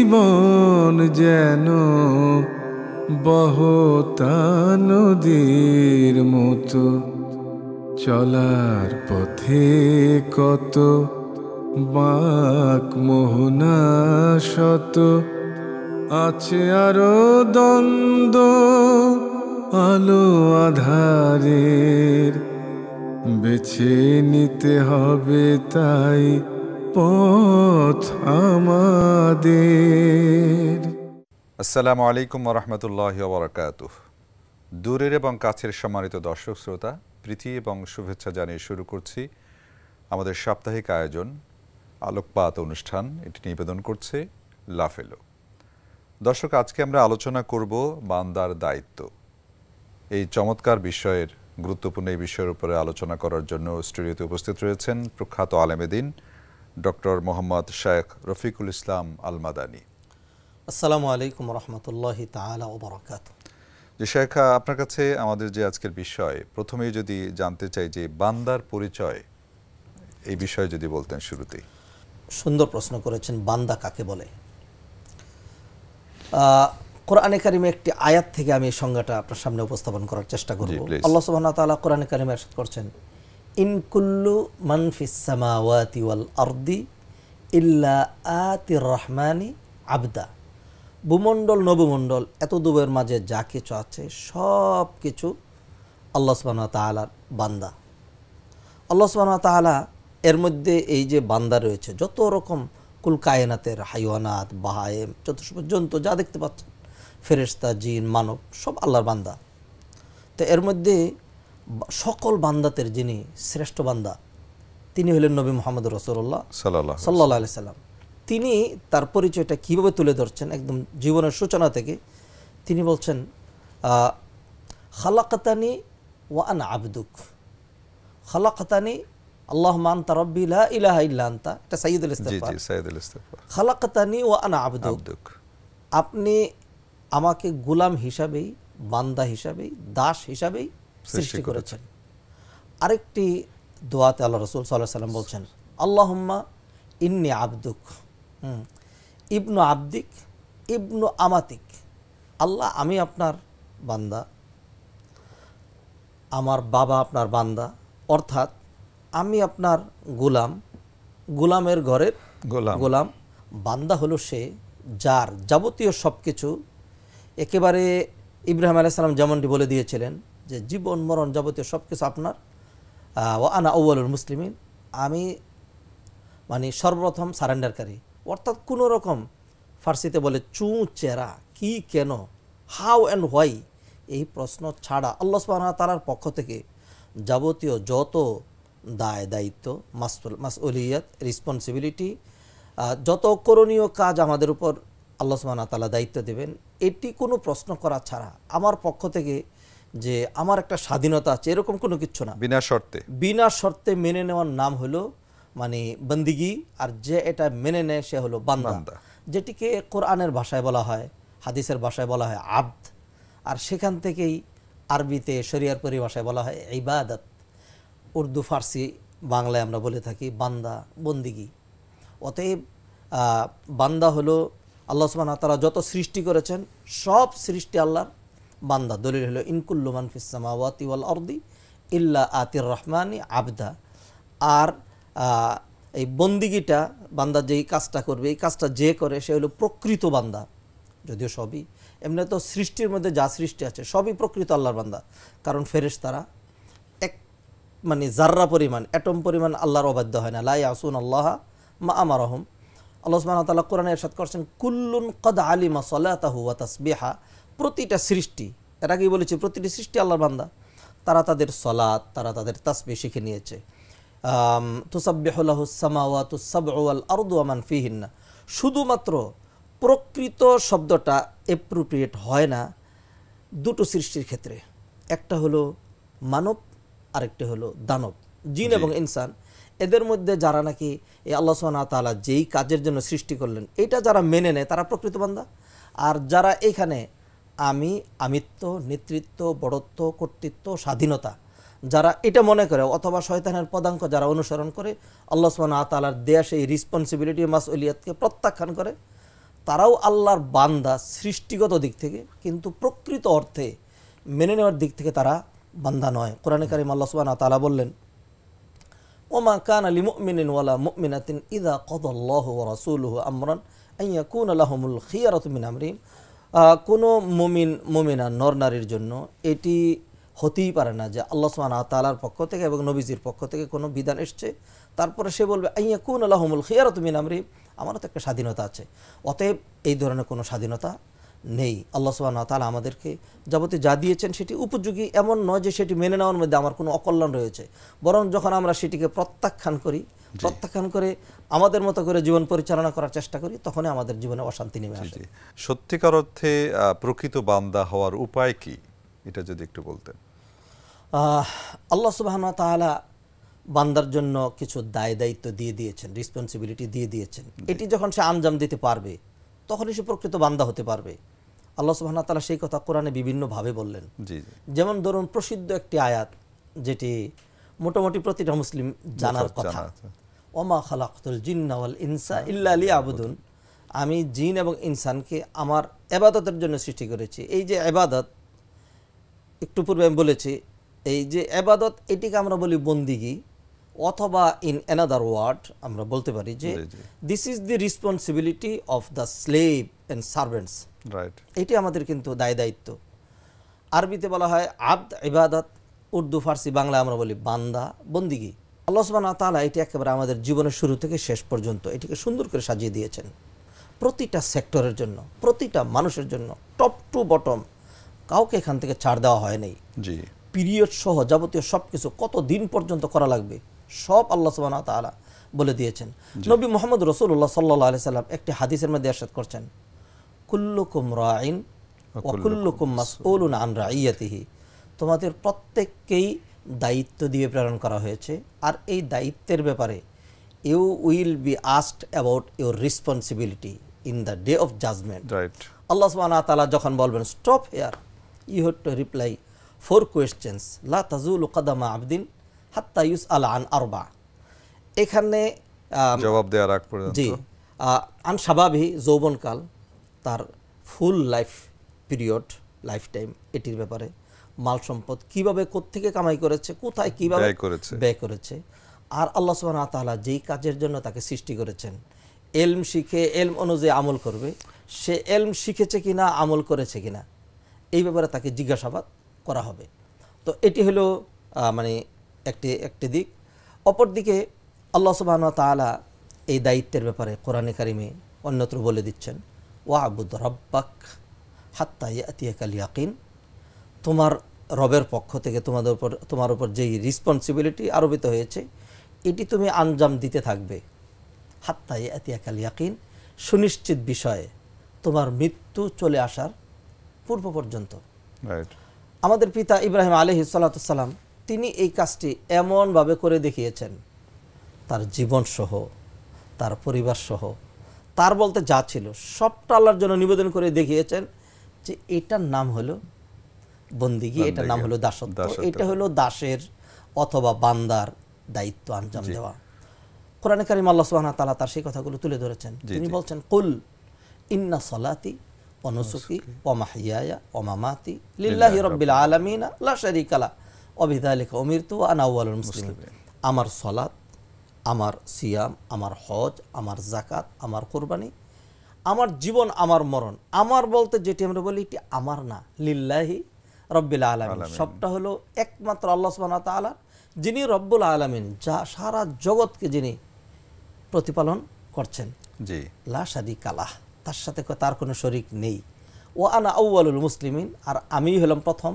জীবন যেন বহতা নদীর মতো, চলার পথে কত বাঁক মোহনা শত, আছে আরো দ্বন্দ্ব আলো আধারের, বেছে নিতে হবে তাই পথ আমাদের। আসসালামু আলাইকুম ওয়া রাহমাতুল্লাহি ওয়া বারাকাতুহু। দূরের এবং কাছের সম্মানিত দর্শক শ্রোতা, প্রীতি এবং শুভেচ্ছা জানিয়ে শুরু করছি আমাদের সাপ্তাহিক আয়োজন আলোকপাত অনুষ্ঠান। এটি নিবেদন করছে লাফেলো। দর্শক, আজকে আমরা আলোচনা করব বান্দার দায়িত্ব। এই চমৎকার বিষয়ের, গুরুত্বপূর্ণ এই বিষয়ের উপরে আলোচনা করার জন্য স্টুডিওতে উপস্থিত রয়েছেন প্রখ্যাত আলেমে দ্বীন ডক্টর মোহাম্মদ শেখ রফিকুল ইসলাম আল মাদানী। আসসালামু আলাইকুম রহমতুল্লাহি তাআলা ওয়া বারাকাতুহু। যে শেখ, আপনার কাছে আমাদের যে আজকের বিষয়, প্রথমেই যদি জানতে চাই যে বান্দার পরিচয়, এই বিষয়ে যদি বলতেন শুরুতেই। সুন্দর প্রশ্ন করেছেন, বান্দা কাকে বলে। কোরআনে কারিমে একটি আয়াত থেকে আমি এই সংজ্ঞাটা আপনার সামনে উপস্থাপন করার চেষ্টা করব। আল্লাহ সুবহানাহু ওয়া তাআলা কোরআনে কারিমে ইরশাদ করছেন, ইন কুল্লু মান ফিস সামাওয়াতি ওয়াল আরদি ইল্লা আতির রহমানি আবদা। ভূমণ্ডল নবমণ্ডল এত দুবের মাঝে যা কিছু আছে সব কিছু আল্লাহ সুবহানাহু ওয়া তাআলার বান্দা। আল্লাহ সুবহানাহু ওয়া তাআলা এর মধ্যে এই যে বান্দা রয়েছে, যত রকম কুল কায়নাতের হাইওয়ানাত, বাহায়েম, চতুষ্পদ জন্তু যা দেখতে পাচ্ছেন, ফেরেশতা, জিন, মানব, সব আল্লাহর বান্দা। তো এর মধ্যে সকল বান্দাতের যিনি শ্রেষ্ঠ বান্দা, তিনি হলেন নবী মুহাম্মদ রাসূলুল্লাহ সাল্লাল্লাহু আলাইহি সাল্লাম। তিনি তার পরিচয়টা কীভাবে তুলে ধরছেন একদম জীবনের সূচনা থেকে। তিনি বলছেন, খালাকাতানি ওয়া আনা আবদুক, খালাকাতানি আল্লাহুম্মা আনতা রাব্বি লা ইলাহা ইল্লা আনতা, এটা সাইয়্যিদুল ইস্তিগফার। খালাকাতানি ওয়া আনা আবদুক, আপনি আমাকে গোলাম হিসাবেই, বান্দা হিসাবেই, দাস হিসাবেই সৃষ্টি করেছেন। আরেকটি দোয়াতে আল্লাহ রাসূল সাল্লাল্লাহু আলাইহি সাল্লাম বলছেন, আল্লাহুম্মা ইন্নী আবদুক ইবনু আবদিক ইবনু আমাতিক, আল্লাহ আমি আপনার বান্দা, আমার বাবা আপনার বান্দা, অর্থাৎ আমি আপনার গোলাম, গোলামের ঘরের গোলাম। বান্দা হলো সে যার যাবতীয় সব কিছু, একেবারে ইব্রাহিম আলাইহিস সালাম যেমনটি বলে দিয়েছিলেন যে জীবন মরণ যাবতীয় সব কিছু আপনার। ওয়া আনা আউয়ালুল মুসলিমিন, আমি মানে সর্বপ্রথম সারেন্ডারকারী। অর্থাৎ কোনো রকম, ফার্সিতে বলে চুঁ চেরা, কি কেন, হাউ অ্যান্ড হোয়াই, এই প্রশ্ন ছাড়া আল্লাহ সুবহানাহু ওয়া তাআলার পক্ষ থেকে যাবতীয় যত দায় দায়িত্ব, মাসউলিয়াত, রেসপন্সিবিলিটি, যত করণীয় কাজ আমাদের উপর আল্লাহ সুবহানাহু ওয়া তাআলা দায়িত্ব দেবেন, এটি কোনো প্রশ্ন করা ছাড়া আমার পক্ষ থেকে যে আমার একটা স্বাধীনতা আছে এরকম কোনো কিছু না, বিনা শর্তে মেনে নেওয়ার নাম হলো মানে বন্দিগি। আর যে এটা মেনে নেয় সে হলো বান্দা, যেটিকে কোরআনের ভাষায় বলা হয়, হাদিসের ভাষায় বলা হয় আবদ, আর সেখান থেকেই আরবিতে শরিয়ার পরিভাষায় বলা হয় ইবাদত, উর্দু, ফার্সি, বাংলায় আমরা বলে থাকি বান্দা, বন্দিগি। অতএব বান্দা হলো আল্লাহ সুবহানাহু ওয়া তাআলা যত সৃষ্টি করেছেন সব সৃষ্টি আল্লাহর বান্দা। দলিল হলো ইন কুল্লু মান ফিস সামাওয়াতি ওয়াল আরদি ইল্লা আতির রহমানি আবদা। আর এই বন্দিগিটা, বান্দা যেই কাজটা করবে, এই কাজটা যে করে সে হলো প্রকৃত বান্দা। যদিও সবই এমনি তো সৃষ্টির মধ্যে যা সৃষ্টি আছে সবই প্রকৃত আল্লাহর বান্দা, কারণ ফেরেশতারা এক মানে জাররা পরিমাণ, অ্যাটম পরিমাণ আল্লাহর অবাধ্য হয় না। লা ইয়াসুন আল্লাহ মা আমারহুম। আল্লাহ সুবহানাহু ওয়া তাআলা কোরআনে ইরশাদ করেছেন, কুল্লুন ক্বাদ আলিমা সালাতাহু ওয়া তাসবিহা, প্রতিটা সৃষ্টি, এর আগেই বলেছি প্রতিটি সৃষ্টি আল্লাহর বান্দা, তারা তাদের সালাত, তারা তাদের তাসবিহ শিখে নিয়েছে। তুসাব্বিহু লাহুস সামাওয়াতুস সাবউ ওয়াল আরদু ওয়া মান ফিহিন্না, শুধুমাত্র প্রকৃত শব্দটা অ্যাপ্রোপ্রিয়েট হয় না দুটো সৃষ্টির ক্ষেত্রে, একটা হলো মানব, আরেকটা হলো দানব, জিন এবং ইনসান। এদের মধ্যে যারা নাকি এই আল্লাহ সুবহানাহু ওয়া তাআলা যেই কাজের জন্য সৃষ্টি করলেন এটা যারা মেনে নেয় তারা প্রকৃত বান্দা। আর যারা এখানে আমিত্ব, নেতৃত্ব, বড়ত্ব, কর্তৃত্ব, স্বাধীনতা যারা এটা মনে করে, অথবা শয়তানের পদাঙ্ক যারা অনুসরণ করে, আল্লাহ সুবহানাহু ওয়া তাআলার দেয়া সেই রেসপন্সিবিলিটি, মাসউলিয়াতকে প্রত্যাখ্যান করে, তারাও আল্লাহর বান্দা সৃষ্টিগত দিক থেকে, কিন্তু প্রকৃত অর্থে মেনে নেওয়ার দিক থেকে তারা বান্দা নয়। কোরআনে কারীম আল্লাহ সুবহানাহু ওয়া তাআলা বললেন, ওমা কানা লিমুমিনিন ওয়ালা মুমিনাতিন ইযা কাদাল্লাহু ওয়া রাসূলুহু আমরান আন ইয়াকুনা লাহুমুল খিয়ারাতু মিন আমরিহিম। কোনো মুমিন মুমিনা নর নারীর জন্য এটি হতেই পারে না যে আল্লাহ সুবহানাহু ওয়া তাআলার পক্ষ থেকে এবং নবীজির পক্ষ থেকে কোনো বিধান এসছে, তারপরে সে বলবে আন ইয়াকুনা লাহুমুল খিয়ারাতু মিন আমরিহিম, আমারও তো একটা স্বাধীনতা আছে। অতএব এই ধরনের কোনো স্বাধীনতা নেই। আল্লাহ সুবহানাহু ওয়া তাআলা আমাদেরকে যাবতীয় যা দিয়েছেন সেটি উপযোগী, এমন নয় যে সেটি মেনে নেওয়ার মধ্যে আমার কোনো অকল্যাণ রয়েছে। বরং যখন আমরা সেটিকে প্রত্যাখ্যান করি, প্রত্যাখ্যান করে আমাদের মতো করে জীবন পরিচালনা করার চেষ্টা করি, তখনই আমাদের জীবনে অশান্তি নেমে আসে। সত্যিকার অর্থে প্রকৃত বান্দা হওয়ার উপায় কি, এটা যদি একটু বলতেন। আল্লাহ সুবহানাহু ওয়া তাআলা বান্দার জন্য কিছু দায় দায়িত্ব দিয়ে দিয়েছেন, রেসপন্সিবিলিটি দিয়ে দিয়েছেন। এটি যখন সে আঞ্জাম দিতে পারবে তখনই সে প্রকৃত বান্দা হতে পারবে। আল্লাহ সুবহানাহু ওয়া তাআলা সেই কথা কোরআনে বিভিন্নভাবে বললেন। যেমন ধরুন প্রসিদ্ধ একটি আয়াত, যেটি মোটামুটি প্রতিটা মুসলিম জানার কথা, ওমা খালাকতুল জিন্না ওয়াল ইনসা ইল্লা লিয়াবুদুন, আমি জিন এবং ইনসানকে আমার ইবাদতের জন্য সৃষ্টি করেছি। এই যে ইবাদত, একটু পূর্বে আমি বলেছি, এই যে ইবাদত এটিকে আমরা বলি বন্দিগি, অথবা ইন অ্যানাদার ওয়ার্ড আমরা বলতে পারি যে this is the responsibility of the slave and servants. এটি আমাদের কিন্তু দায় দায়িত্ব। আরবিতে বলা হয় আবদ, ইবাদত, উর্দু, ফার্সি, বাংলা আমরা বলি বান্দা, বন্দিগি। আল্লাহ সুবহানাহু ওয়া তাআলা এটি একেবারে আমাদের জীবনের শুরু থেকে শেষ পর্যন্ত এটিকে সুন্দর করে সাজিয়ে দিয়েছেন। প্রতিটা সেক্টরের জন্য, প্রতিটা মানুষের জন্য, টপ টু বটম, কাউকে এখান থেকে ছাড় দেওয়া হয় নাই। পিরিয়ড সহ যাবতীয় সব কিছু কত দিন পর্যন্ত করা লাগবে সব আল্লাহ সুবহানাহু ওয়া তাআলা বলে দিয়েছেন। নবী মুহাম্মদ রাসূলুল্লাহ সাল্লাল্লাহু আলাইহি সাল্লাম একটি হাদিসের মধ্যে ইরশাদ করছেন, কুল্লুকুম রাঈন ওয়া কুল্লুকুম মাসউলুন আন রাইয়াতিহি, তোমাদের প্রত্যেককেই দায়িত্ব দিয়ে প্রেরণ করা হয়েছে, আর এই দায়িত্বের ব্যাপারে you will be asked about your responsibility in the day of judgement. আল্লাহ সুবহানাহু ওয়া তাআলা যখন বলবেন stop here, you have to reply 4 questions, লা তাজুলু কদামা আবদিন হাত্তা ইউসআল আন আরবা। এখানে জবাব দেওয়ার আগ পর্যন্ত, জি, আন শাবাবি, যৌবনকাল, তার ফুল লাইফ পিরিয়ড, লাইফ টাইম, এটির ব্যাপারে, মাল সম্পদ কিভাবে কোত্থেকে কামাই করেছে, কোথায় কিভাবে ব্যয় করেছে, আর আল্লাহ সুবহানাহু ওয়া তাআলা যেই কাজের জন্য তাকে সৃষ্টি করেছেন, এলম শিখে এলম অনুযায়ী আমল করবে, সে এলম শিখেছে কিনা, আমল করেছে কিনা, এই ব্যাপারে তাকে জিজ্ঞাসাবাদ করা হবে। তো এটি হলো মানে একটি দিক। অপরদিকে আল্লাহ সুবহানাহু ওয়া তাআলা এই দায়িত্বের ব্যাপারে কোরআনে কারিমে অন্যত্র বলে দিচ্ছেন, ওয়াবুদ রাব্বাক হাত্তা ইয়াতিয়াকাল ইয়াকিন, তোমার রবের পক্ষ থেকে তোমার উপর যেই রেসপন্সিবিলিটি আরোপিত হয়েছে এটি তুমি আঞ্জাম দিতে থাকবে, হাত্তা ইয়াতিয়াকাল ইয়াকিন, সুনিশ্চিত বিষয়ে তোমার মৃত্যু চলে আসার পূর্ব পর্যন্ত। আমাদের পিতা ইব্রাহিম আলাইহিস সালাতু ওয়াস সালাম, তিনি এই কাজটি এমনভাবে করে দেখিয়েছেন, তার জীবন সহ, তার পরিবার সহ, তার বলতে যা ছিল সবটা আল্লাহর জন্য নিবেদন করে দেখিয়েছেন যে এটার নাম হলো বন্দিগি, এটার নাম হলো দাসত্ব, এটা হলো দাসের অথবা বান্দার দায়িত্ব আঞ্জাম দেওয়া। কোরআনে কারিম আল্লাহ সুবহানাহু ওয়া তাআলা তার সেই কথাগুলো তুলে ধরেছেন। তিনি বলছেন, কুল ইন্না সালাতি ওয়া নুসুকি ওয়া মাহইয়ায়া ওয়া মামাতি লিল্লাহি রাব্বিল আলামিন লা শারীকা লা ওয়া বিযালিকা উমিরতু ওয়া আনা আউয়ালুল মুসলিমিন। আমার সালাত, আমার সিয়াম, আমার হজ, আমার যাকাত, আমার কুরবানি, আমার জীবন, আমার মরণ, আমার বলতে যেটি আমরা বলি এটি আমার না, লিল্লাহি রব্বিল আলামিন, সবটা হলো একমাত্র আল্লাহ সুবহানাহু ওয়া তাআলা, যিনি রব্বুল আলামিন, যা সারা জগৎকে যিনি প্রতিপালন করছেন। জি, লা শারীকা লাহ, তার সাথে তার কোনো শরীক নেই। ও আনা আউয়ালুল মুসলিমিন, আর আমি হলাম প্রথম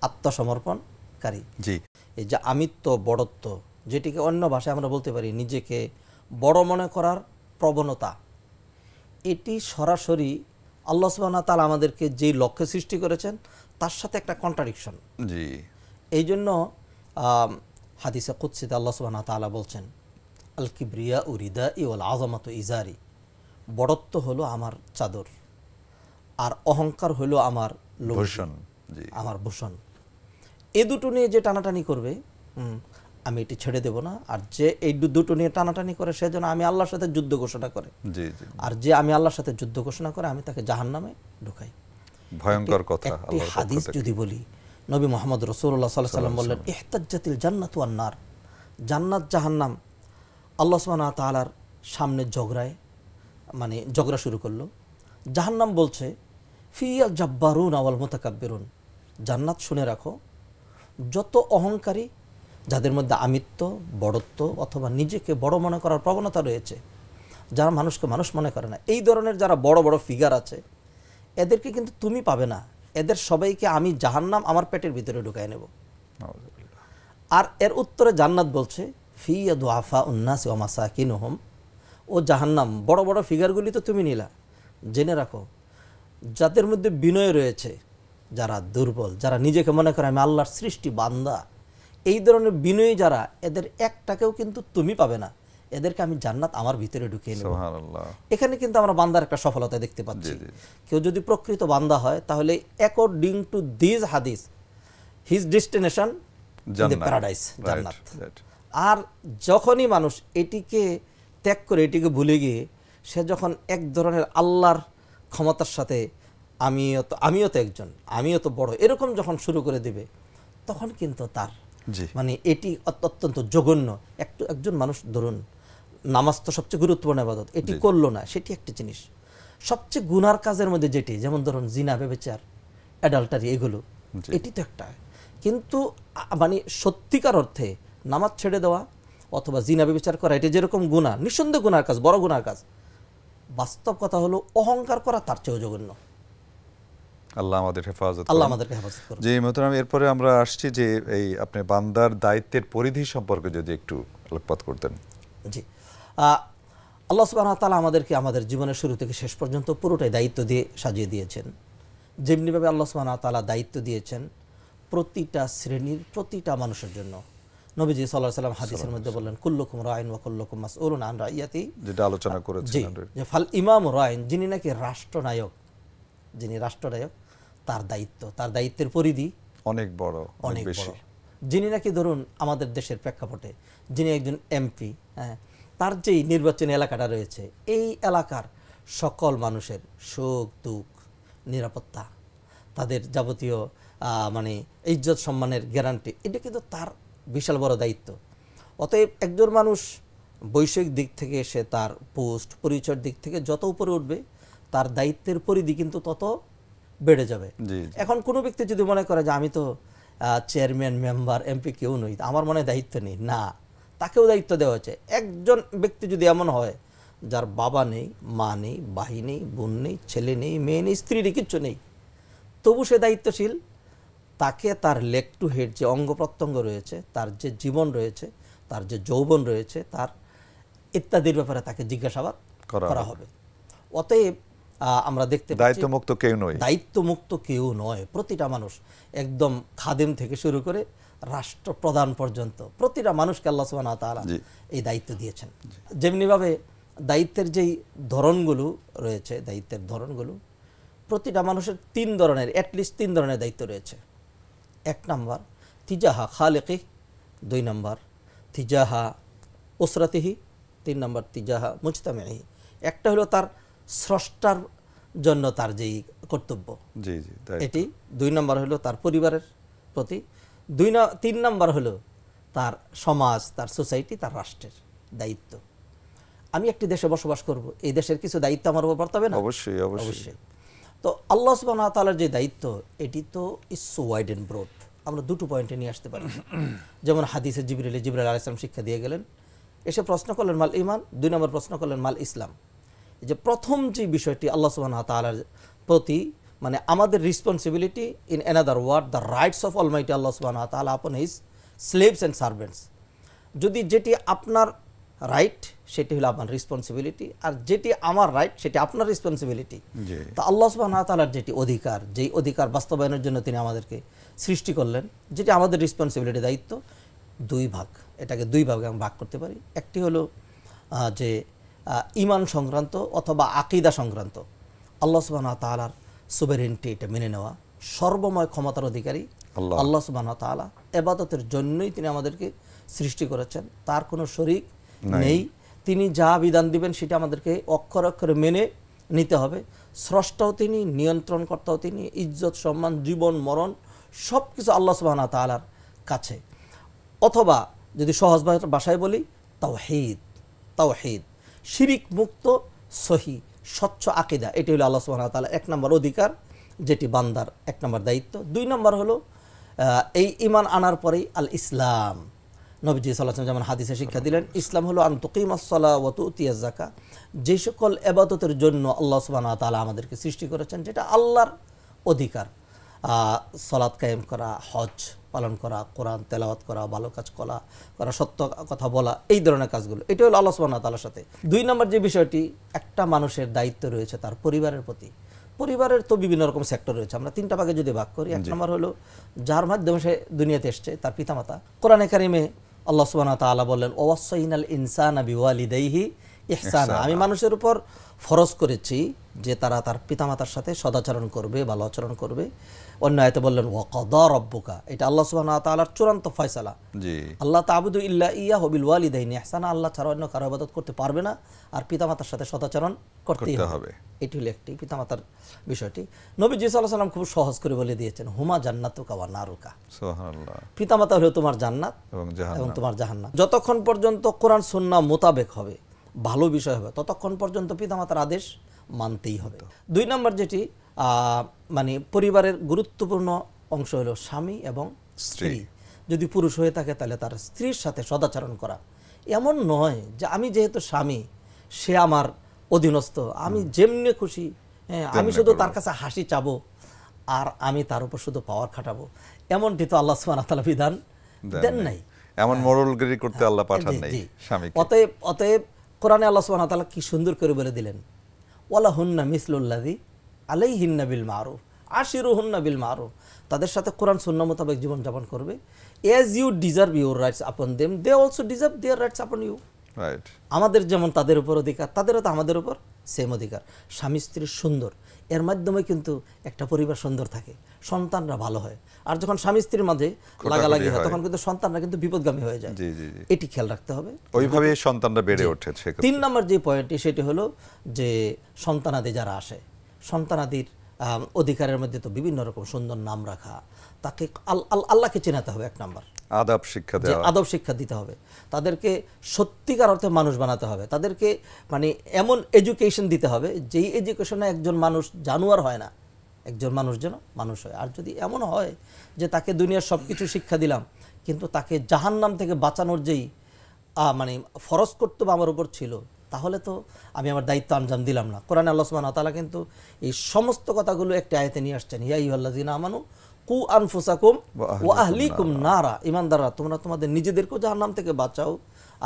আত্মসমর্পণকারী। জি, এই যে আমিত্ব, বড়ত্ব, যেটিকে অন্য ভাষায় আমরা বলতে পারি নিজেকে বড় মনে করার প্রবণতা, এটি সরাসরি আল্লাহ সুবহানাহু ওয়া তাআলা আমাদেরকে যেই লক্ষ্যে সৃষ্টি করেছেন তার সাথে একটা কন্ট্রাডিকশন। জি, এই জন্য হাদিসে কুদসিতে আল্লাহ সুবহানাহু ওয়া তাআলা বলছেন, আল কিবরিয়া উরিদাই ওয়াল আযামাতু ইজারি, বড়ত্ব হলো আমার চাদর আর অহংকার হলো আমার ভূষণ, আমার ভূষণ। এ দুটো নিয়ে যে টানাটানি করবে, আমি এটি ছেড়ে দেব না, আর যে এই দুটো নিয়ে টানাটানি করে সে যেন আমি আল্লাহর সাথে যুদ্ধ ঘোষণা করে, আর যে আমি আল্লাহর সাথে যুদ্ধ ঘোষণা করে আমি তাকে জাহান্নামে ঢুকাই। ভয়ঙ্কর কথা। একটি হাদিস যদি বলি, নবী মুহাম্মদ রাসূলুল্লাহ সাল্লাল্লাহু আলাইহি ওয়াসাল্লাম বললেন, ইহতাজ্জাতিল জান্নাতু ওয়ান নার, জান্নাত জাহান্নাম আল্লাহ সুবহানাহু ওয়া তাআলার সামনে ঝগড়া শুরু করলো। জাহান্নাম বলছে, ফিয়াল জাব্বারুন ওয়াল মুতাকাব্বিরুন, জান্নাত শুনে রাখো, যত অহংকারী, যাদের মধ্যে আমিত্ব, বড়ত্ব অথবা নিজেকে বড় মনে করার প্রবণতা রয়েছে, যারা মানুষকে মানুষ মনে করে না, এই ধরনের যারা বড় বড় ফিগার আছে, এদেরকে কিন্তু তুমি পাবে না, এদের সবাইকে আমি জাহান্নাম আমার পেটের ভিতরে ঢুকাই নেব। আর এর উত্তরে জান্নাত বলছে, ফিয়া দুআফা উন্নাসি ওয়া মাসাকিনুহুম, ও জাহান্নাম বড় বড় ফিগারগুলি তো তুমি নিলা, জেনে রাখো যাদের মধ্যে বিনয় রয়েছে, যারা দুর্বল, যারা নিজেকে মনে করে আমি আল্লাহর সৃষ্টি বান্দা, এই ধরনের বিনয়ী যারা, এদের একটাকেও কিন্তু তুমি পাবে না, এদেরকে আমি জান্নাত আমার ভিতরে ঢুকিয়ে নেব। সুবহানাল্লাহ। এখানে কিন্তু আমরা বান্দার একটা সফলতা দেখতে পাচ্ছি। কেউ যদি প্রকৃত বান্দা হয়, তাহলে অ্যাকর্ডিং টু দিস হাদিস হিজ ডেস্টিনেশন দ্য প্যারাডাইস, জান্নাত। আর যখনই মানুষ এটিকে ত্যাগ করে, এটিকে ভুলে গিয়ে সে যখন এক ধরনের আল্লাহর ক্ষমতার সাথে আমিও তো একজন, আমিও তো বড়, এরকম যখন শুরু করে দেবে, তখন কিন্তু তার এটি অত্যন্ত জঘন্য। একজন মানুষ, ধরুন নামাজ তো সবচেয়ে গুরুত্বপূর্ণ ইবাদত, এটি করলো না, সেটি একটি জিনিস। সবচেয়ে গুনার কাজের মধ্যে যেটি, যেমন ধরুন জিনা, ব্যভিচার, অ্যাডাল্টারি, এগুলো, এটি তো একটা। কিন্তু সত্যিকার অর্থে নামাজ ছেড়ে দেওয়া অথবা জিনা ব্যভিচার করা, এটি যেরকম গুনাহ, নিঃসন্দেহ গুনার কাজ, বড় গুনার কাজ, বাস্তব কথা হলো অহংকার করা তার চেয়েও জঘন্য। আল্লাহ আমাদের হেফাজত, আল্লাহ আমাদেরকে হেফাজত করুন। জি মোহতারাম, এরপরে আমরা আসছি যে এই আপনি বান্দার দায়িত্বের পরিধি সম্পর্কে যদি একটু আলোকপাত করতেন। জি, আল্লাহ সুবহানাহু ওয়া তাআলা আমাদেরকে আমাদের জীবনের শুরু থেকে শেষ পর্যন্ত পুরোটাই দায়িত্ব দিয়ে সাজিয়ে দিয়েছেন। যেমনিভাবে আল্লাহ সুবহানাহু ওয়া তাআলা দায়িত্ব দিয়েছেন প্রতিটা শ্রেণীর, প্রতিটা মানুষের জন্য। নবীজি সাল্লাল্লাহু আলাইহি ওয়াসাল্লাম হাদিসের মধ্যে বললেন, কুল্লুকুম রাইন ওয়া কুল্লুকুম মাসউলুন আন রাইয়াতি, যেটা আলোচনা করেছেন যে ফাল ইমামু রাইন, যিনি নাকি রাষ্ট্রনায়ক, যিনি রাষ্ট্রনায়ক, তার দায়িত্ব, তার দায়িত্বের পরিধি অনেক বড়, অনেক বেশি। যিনি নাকি ধরুন আমাদের দেশের প্রেক্ষাপটে যিনি একজন এমপি, হ্যাঁ, তার যেই নির্বাচনী এলাকাটা রয়েছে, এই এলাকার সকল মানুষের সুখ দুঃখ, নিরাপত্তা, তাদের যাবতীয় ইজ্জত সম্মানের গ্যারান্টি, এটা কিন্তু তার বিশাল বড় দায়িত্ব। অতএব একজন মানুষ বৈষয়িক দিক থেকে, সে তার পোস্ট পরিচয়ের দিক থেকে যত উপরে উঠবে, তার দায়িত্বের পরিধি কিন্তু তত বেড়ে যাবে। এখন কোনো ব্যক্তি যদি মনে করে যে আমি তো চেয়ারম্যান, মেম্বার, এমপি কেউ নই, আমার মনে দায়িত্ব নেই, না, তাকেও দায়িত্ব দেওয়া হয়েছে। একজন ব্যক্তি যদি এমন হয় যার বাবা নেই, মা নেই, ভাই নেই, বোন নেই, ছেলে নেই, মেয়ে নেই, স্ত্রী নেই, কিচ্ছু নেই, তবু সে দায়িত্বশীল। তাকে তার লেগ টু হেড যে অঙ্গ প্রত্যঙ্গ রয়েছে, তার যে জীবন রয়েছে, তার যে যৌবন রয়েছে, তার ইত্যাদির ব্যাপারে তাকে জিজ্ঞাসাবাদ করা হবে। অতএব আমরা দেখতে পাচ্ছি দায়িত্বমুক্ত কেউ নয়। প্রতিটা মানুষ, একদম খাদেম থেকে শুরু করে রাষ্ট্রপ্রধান পর্যন্ত, প্রতিটা মানুষকে আল্লাহ সুবহানাহু ওয়া তাআলা এই দায়িত্ব দিয়েছেন। যেমনিভাবে দায়িত্বের যেই ধরনগুলো রয়েছে, দায়িত্বের ধরনগুলো, প্রতিটা মানুষের অ্যাটলিস্ট তিন ধরনের দায়িত্ব রয়েছে। এক নাম্বার তিজাহা খালিকি, দুই নাম্বার তিজাহা উসরাতিহি, তিন নাম্বার তিজাহা মুজতামিহি। একটা হলো তার স্রষ্টার জন্য তার যেই কর্তব্য, এটি। দুই নাম্বার হলো তার পরিবারের প্রতি, তিন নাম্বার হলো তার সমাজ, তার সোসাইটি, তার রাষ্ট্রের দায়িত্ব। আমি একটি দেশে বসবাস করব, এই দেশের কিছু দায়িত্ব আমার উপর বর্তাবে না? অবশ্যই, অবশ্যই। তো আল্লাহ সুবহানাহু ওয়া তাআলার যে দায়িত্ব, এটি তো is so wide and broad. আমরা দুটো পয়েন্টে নিয়ে আসতে পারি। যেমন হাদিসে জিবরাইল আলাইহিস সালাম শিক্ষা দিয়ে গেলেন, এসে প্রশ্ন করলেন মাল ঈমান, দুই নম্বর প্রশ্ন করলেন মাল ইসলাম। এই যে প্রথম যে বিষয়টি আল্লাহ সুবহানাহু ওয়া তাআলার প্রতি, আমাদের responsibility, in another word the rights of almighty আল্লাহ সুবহানাহু ওয়া তাআলা upon his slaves and servants. যদি যেটি আপনার রাইট সেটি হলো আপনার রেসপন্সিবিলিটি, আর যেটি আমার রাইট সেটি আপনার রেসপন্সিবিলিটি। তা আল্লাহ সুবহানাহু ওয়া তাআলার যেটি অধিকার, যেই অধিকার বাস্তবায়নের জন্য তিনি আমাদেরকে সৃষ্টি করলেন, যেটি আমাদের রেসপন্সিবিলিটি, দায়িত্ব, দুই ভাগ, এটাকে দুই ভাগে আমরা ভাগ করতে পারি। একটি হলো যে ঈমান সংক্রান্ত অথবা আকীদা সংক্রান্ত, আল্লাহ সুবহানাহু ওয়া তাআলার সুভেরেনিটি, এটা মেনে নেওয়া, সর্বময় ক্ষমতার অধিকারী আল্লাহ সুবহানাহু ওয়া তাআলা, ইবাদতের জন্যই তিনি আমাদেরকে সৃষ্টি করেছেন, তার কোনো শরীক নেই। তিনি যা বিধান দিবেন সেটা আমাদেরকে অক্ষরে অক্ষরে মেনে নিতে হবে। স্রষ্টাও তিনি, নিয়ন্ত্রণকর্তাও তিনি, ইজ্জত সম্মান জীবন মরণ সব কিছু আল্লাহ সুবহানাহু ওয়া তাআলার কাছে। অথবা যদি সহজ ভাষায় বলি, তাওহীদ, তাওহীদ, শিরিক মুক্ত সহি স্বচ্ছ আকীদা, এটি হলো আল্লাহ সুবহানাহু ওয়া তাআলার 1 নম্বর অধিকার, যেটি বান্দার 1 নম্বর দায়িত্ব। 2 নম্বর হলো এই ঈমান আনার পরেই আল ইসলাম। নবীজি সাল্লাল্লাহু আলাইহি ওয়াসাল্লাম যেমন হাদিসে শিক্ষা দিলেন, ইসলাম হলো আন তুকিমাস সালাহ ওয়া তুতিয়াজ যাকাত, যে সকল ইবাদতের জন্য আল্লাহ সুবহানাহু ওয়া তাআলা আমাদেরকে সৃষ্টি করেছেন, যেটা আল্লাহর অধিকার, সালাত কায়েম করা, হজ পালন করা, কোরআন তেলাওয়াত করা, ভালো কাজ করা, সত্য কথা বলা, এই ধরনের কাজগুলো, এটা হলো আল্লাহ সুবহানাহু ওয়া তাআলার সাথে। 2 নম্বর যে বিষয়টি, একটা মানুষের দায়িত্ব রয়েছে তার পরিবারের প্রতি। পরিবারের তো বিভিন্ন রকম সেক্টর রয়েছে, আমরা 3টা ভাগে যদি ভাগ করি। 1 নম্বর হলো যার মাধ্যমে সে দুনিয়াতে এসছে, তার পিতামাতা। কোরআনে কারিমে আল্লাহ সুবহানাহু ওয়া তাআলা বললেন, ওয়াসাইনাল ইনসানা বিওয়ালিদাইহি ইহসানা, আমি মানুষের উপর ফরজ করেছি যে তারা তার পিতামাতার সাথে সদাচরণ করবে, ভালো আচরণ করবে। অন্য আয়াতে বললেন ওয়াকাদা রাব্বুকা, এটা আল্লাহ সুবহানাহু ওয়া তাআলার চূড়ান্ত ফয়সালা। জি, আল্লাহ তা'বুদু ইল্লা ইয়্যাহু বিল ওয়ালিদাইনি ইহসানা, আল্লাহ ছাড়া অন্য কারো ইবাদত করতে পারবে না, আর পিতামাতার সাথে সদাচরণ করতেই হবে। এটি হলো একটি পিতামাতার বিষয়টি। নবীজি সাল্লাল্লাহু আলাইহি ওয়াসাল্লাম খুব সহজ করে বলে দিয়েছেন, হুমা জান্নাতুকা ওয়া নারুকা, সুবহানাল্লাহ, পিতামাতা হলো তোমার জান্নাত এবং তোমার জাহান্নাম। যতক্ষণ পর্যন্ত কোরআন সুন্নাহ মোতাবেক হবে, ভালো বিষয় হবে, ততক্ষণ পর্যন্ত পিতামাতার আদেশ মানতেই হবে। 2 নম্বর যেটি মানে পরিবারের গুরুত্বপূর্ণ অংশ হলো স্বামী এবং স্ত্রী। যদি পুরুষ হয়ে থাকে তাহলে তার স্ত্রীর সাথে সদাচরণ করা। এমন নয় যে আমি যেহেতু স্বামী, সে আমার অধীনস্থ, আমি যেমনি খুশি, আমি শুধু তার কাছে হাসি চাবো আর আমি তার উপর শুধু পাওয়ার খাটাবো, এমনটি তো আল্লাহ সুবহানাহু ওয়া তাআলা বিধান দেন নাই। এমন মোরালগিরি করতে আল্লাহ পাঠান নাই স্বামীকে। অতএব কোরআনে আল্লাহ সুবহানাহু ওয়া তাআলা কি সুন্দর করে বলে দিলেন, ওয়ালাহুন্না মিসলুল্লাযী আলাইহিন্না বিল মারুফ আশিরুহুন্না বিল মারুফ, তাদের সাথে কোরআন সুন্নাহ মোতাবেক জীবন যাপন করবে। as you deserve your rights upon them, they also deserve their rights upon you. Right, আমাদের যেমন তাদের উপর অধিকার, তাদেরও তো আমাদের উপর সেম অধিকার। স্বামী স্ত্রী সুন্দর, এর মাধ্যমে কিন্তু একটা পরিবার সুন্দর থাকে, সন্তানরা ভালো হয়। আর যখন স্বামী স্ত্রীর মাঝে লাগালাগি হয়, তখন কিন্তু সন্তানরা কিন্তু বিপদগামী হয়ে যায়। এটি খেয়াল রাখতে হবে, ওইভাবে সন্তানরা বেড়ে ওঠে। 3 নম্বর যে পয়েন্টটি, সেটি হলো যে সন্তানাদি যারা আসে, সন্তানাদির অধিকারের মধ্যে তো বিভিন্ন রকম সুন্দর নাম রাখা, তাকে আল্লাহকে চেনাতে হবে। 1 নম্বর আদব শিক্ষা দেওয়া, আদব শিক্ষা দিতে হবে, তাদেরকে সত্যিকার অর্থে মানুষ বানাতে হবে, তাদেরকে মানে এমন এডুকেশন দিতে হবে যেই এডুকেশনে একজন মানুষ জানোয়ার হয় না, একজন মানুষ যেন মানুষ হয়। আর যদি এমন হয় যে তাকে দুনিয়ার সব কিছু শিক্ষা দিলাম, কিন্তু তাকে জাহান্নাম থেকে বাঁচানোর যেই মানে ফরজ কর্তব্য আমার উপর ছিল, তাহলে তো আমি আমার দায়িত্ব আঞ্জাম দিলাম না। কোরআনে আল্লাহ সুবহানাহু ওয়া তাআলা কিন্তু এই সমস্ত কথাগুলো একটা আয়াতে নিয়ে আসছেন, ইয়া আইয়ুহাল্লাযীনা আমানু কু আনফুসাকুম ওয়া আহলিকুম নারা, ঈমানদাররা তোমরা তোমাদের নিজেদেরকেও জাহান্নাম থেকে বাঁচাও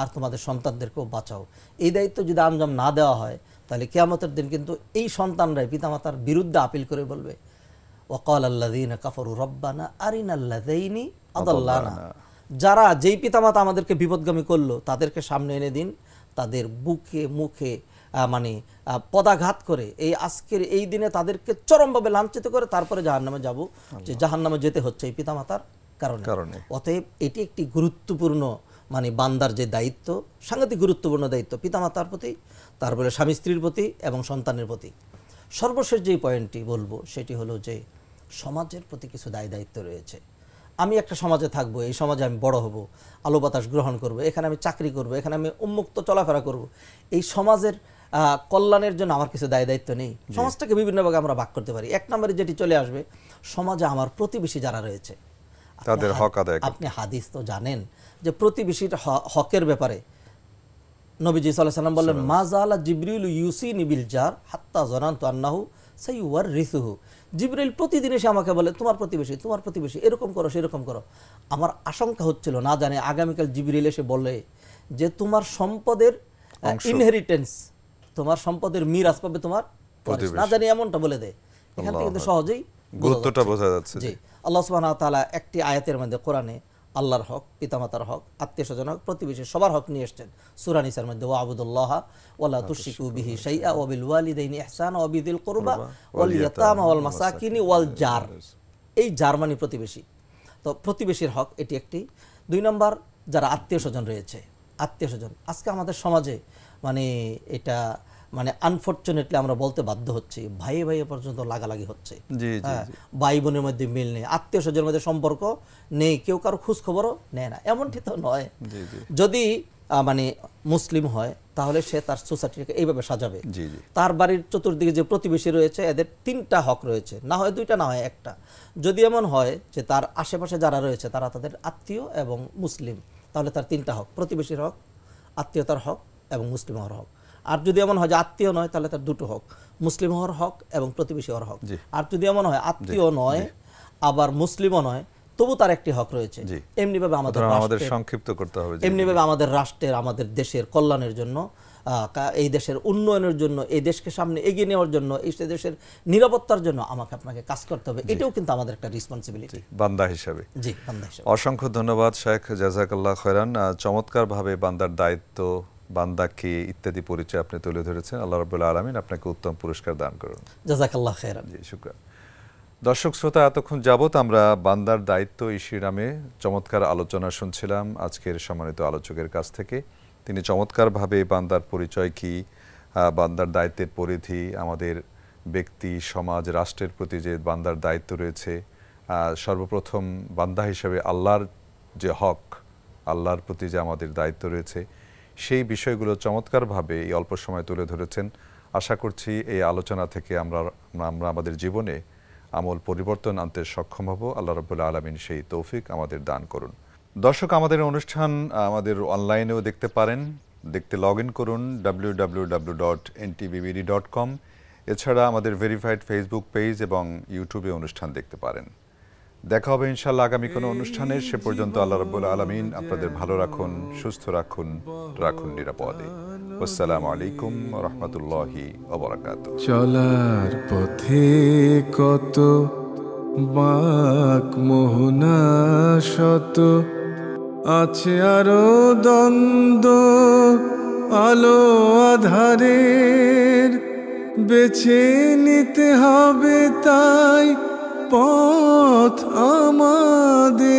আর তোমাদের সন্তানদেরকেও বাঁচাও। এই দায়িত্ব যদি আঞ্জাম না দেওয়া হয়, তাহলে কিয়ামতের দিন কিন্তু এই সন্তানরাই পিতামাতার বিরুদ্ধে আপিল করে বলবে, ওয়াকালাল্লাযীনা কাফারু রব্বানা আরিনাল্লাযীনি আদাল্লানা, যারা যেই পিতামাতা আমাদেরকে বিপদগামী করলো, তাদেরকে সামনে এনে দিন, তাদের বুকে মুখে মানে পদাঘাত করে এই আজকের এই দিনে তাদেরকে চরমভাবে লাঞ্ছিত করে তারপরে জাহান্নামে যাব, যে জাহান্নামে যেতে হচ্ছে এই পিতামাতার কারণে। অতএব এটি একটি গুরুত্বপূর্ণ মানে বান্দার যে দায়িত্ব, সাংঘাতিক গুরুত্বপূর্ণ দায়িত্ব পিতামাতার প্রতি, তারপরে স্বামী স্ত্রীর প্রতি এবং সন্তানের প্রতি। সর্বশেষ যে পয়েন্টটি বলবো সেটি হলো যে সমাজের প্রতি কিছু দায়িত্ব রয়েছে। আমি একটা সমাজে থাকবো, এই সমাজে আমি বড় হব, আলো বাতাস গ্রহণ করব, এখানে আমি চাকরি করব, এখানে আমি উন্মুক্ত চলাফেরা করব, এই সমাজের কল্যাণের জন্য আমার কিছু দায়িত্ব নেই। সমাজটাকে বিভিন্ন ভাগে আমরা ভাগ করতে পারি। 1 নম্বরে যেটি চলে আসবে, সমাজে আমার প্রতিবেশী যারা রয়েছে তাদের হক আদায়। আপনি হাদিস তো জানেন যে প্রতিবেশীর হকের ব্যাপারে নবীজি সাল্লাল্লাহু আলাইহি ওয়াসাল্লাম বললেন, মাযালা জিবরিল ইউসিনি বিল জার হাত্তা যানানতু আন্নাহু সাইওয়ারিসুহু, জিবরিল প্রতিদিন এসে আমাকে বলে তোমার প্রতিবেশী এরকম করো সেরকম করো। আমার আশঙ্কা হচ্ছিল, না জানি আগামীকাল জিবরিল এসে বলে যে তোমার সম্পদের ইনহেরিটেন্স, তোমার সম্পদের মিরাস পাবে তোমার ওয়ারিস, না জানি এমনটা বলে দেয়। এখান থেকে কিন্তু সহজেই গুরুত্বটা বোঝা যাচ্ছে। জি, আল্লাহ সুবহানাহু ওয়া তাআলা একটি আয়াতের মধ্যে কোরআনে আল্লাহর হক, পিতামাতার হক, আত্মীয়স্বজন হক, প্রতিবেশী সবার হক নিয়ে এসেছেন। সূরা নিসার মধ্যে ওয়াবুদুল্লাহ ওয়ালা তুশরিকু বিহি শাইআ ওয়া বিল ওয়ালিদাইনি ইহসানা ওয়া বিযিল কুরবা ওয়াল ইয়াতামা ওয়াল মাসাকিনি ওয়াল জার, এই জার মানে প্রতিবেশী। তো প্রতিবেশীর হক এটি একটি। 2 নম্বর যারা আত্মীয় স্বজন রয়েছে, আত্মীয় স্বজন আজকে আমাদের সমাজে মানে এটা মানে আনফরচুনেটলি আমরা বলতে বাধ্য হচ্ছি, ভাই ভাই পর্যন্ত লাগালাগি হচ্ছে। ভাই বোনের মধ্যে মিল নেই, আত্মীয় স্বজনের মধ্যে সম্পর্ক নেই, কেউ কারো খোঁজ খবরও নেয় না। এমনটি তো নয়। যদি মানে মুসলিম হয় তাহলে সে তার সোসাইটিকে এইভাবে সাজাবে, তার বাড়ির চতুর্দিকে যে প্রতিবেশী রয়েছে এদের 3টা হক রয়েছে, না হয় 2টা, না হয় 1টা। যদি এমন হয় যে তার আশেপাশে যারা রয়েছে তারা তাদের আত্মীয় এবং মুসলিম, তাহলে তার 3টা হক, প্রতিবেশীর হক, আত্মীয়তার হক এবং মুসলিম হওয়ার হক। আর যদি এমন হয় যে আত্মীয় নয় তাহলে তার 2টো হক, মুসলিম হওয়ার হক এবং প্রতিবেশী হওয়ার হক। আর যদি এমন হয় আত্মীয় নয় আবার মুসলিমও নয়, তবু তার একটি হক রয়েছে। এমনিভাবে আমাদের সংক্ষিপ্ত করতে হবে, এমনিভাবে আমাদের রাষ্ট্রের, আমাদের দেশের কল্যাণের জন্য, এই দেশের উন্নয়নের জন্য, এই দেশকে সামনে এগিয়ে নেওয়ার জন্য, এই দেশের নিরাপত্তার জন্য আমাকে আপনাকে কাজ করতে হবে। এটাও কিন্তু আমাদের একটা রেসপন্সিবিলিটি বান্দা হিসাবে। জি, বান্দা হিসাবে। অসংখ্য ধন্যবাদ শেখ, জাযাকাল্লাহ খয়রান। চমৎকারভাবে বান্দার দায়িত্ব, বান্দাকে ইত্যাদি পরিচয় আপনি তুলে ধরেছেন। আল্লাহ রাব্বুল আলামিন আপনাকে উত্তম পুরস্কার দান করুন। জাযাকাল্লাহ খায়রান। জি, শুকরান। দর্শক শ্রোতা, এতক্ষণ যাবত আমরা বান্দার দায়িত্ব এই শিরোনামে চমৎকার আলোচনা শুনছিলাম আজকের সম্মানিত আলোচকের কাছ থেকে। তিনি চমৎকারভাবে বান্দার পরিচয় কি, বান্দার দায়িত্বের পরিধি, আমাদের ব্যক্তি, সমাজ, রাষ্ট্রের প্রতি যে বান্দার দায়িত্ব রয়েছে, সর্বপ্রথম বান্দা হিসেবে আল্লাহর যে হক, আল্লাহর প্রতি যে আমাদের দায়িত্ব রয়েছে, সেই বিষয়গুলো চমৎকারভাবে এই অল্প সময় তুলে ধরেছেন। আশা করছি এই আলোচনা থেকে আমরা আমাদের জীবনে আমল পরিবর্তন আনতে সক্ষম হব। আল্লাহ রাব্বুল আলামিন সেই তৌফিক আমাদের দান করুন। দর্শক, আমাদের অনুষ্ঠান আমাদের অনলাইনেও দেখতে পারেন। দেখতে লগ ইন করুন www.ntvbd.com। এছাড়া আমাদের ভেরিফাইড ফেসবুক পেজ এবং ইউটিউবে অনুষ্ঠান দেখতে পারেন। দেখা হবে ইনশাআল্লাহ আগামী কোনো অনুষ্ঠানে। সে পর্যন্ত আল্লাহ রাব্বুল আলামিন আপনাদের ভালো রাখুন, সুস্থ রাখুন, রাখুন নিরাপদে। আসসালামু আলাইকুম ওয়া রাহমাতুল্লাহি ওয়া বারাকাতুহু। চলার পথে কত বাঁক মোহনা শত, আছে আরো দ্বন্দ্ব আলো আধারের, বেছে নিতে হবে তাই পথ আমাদের।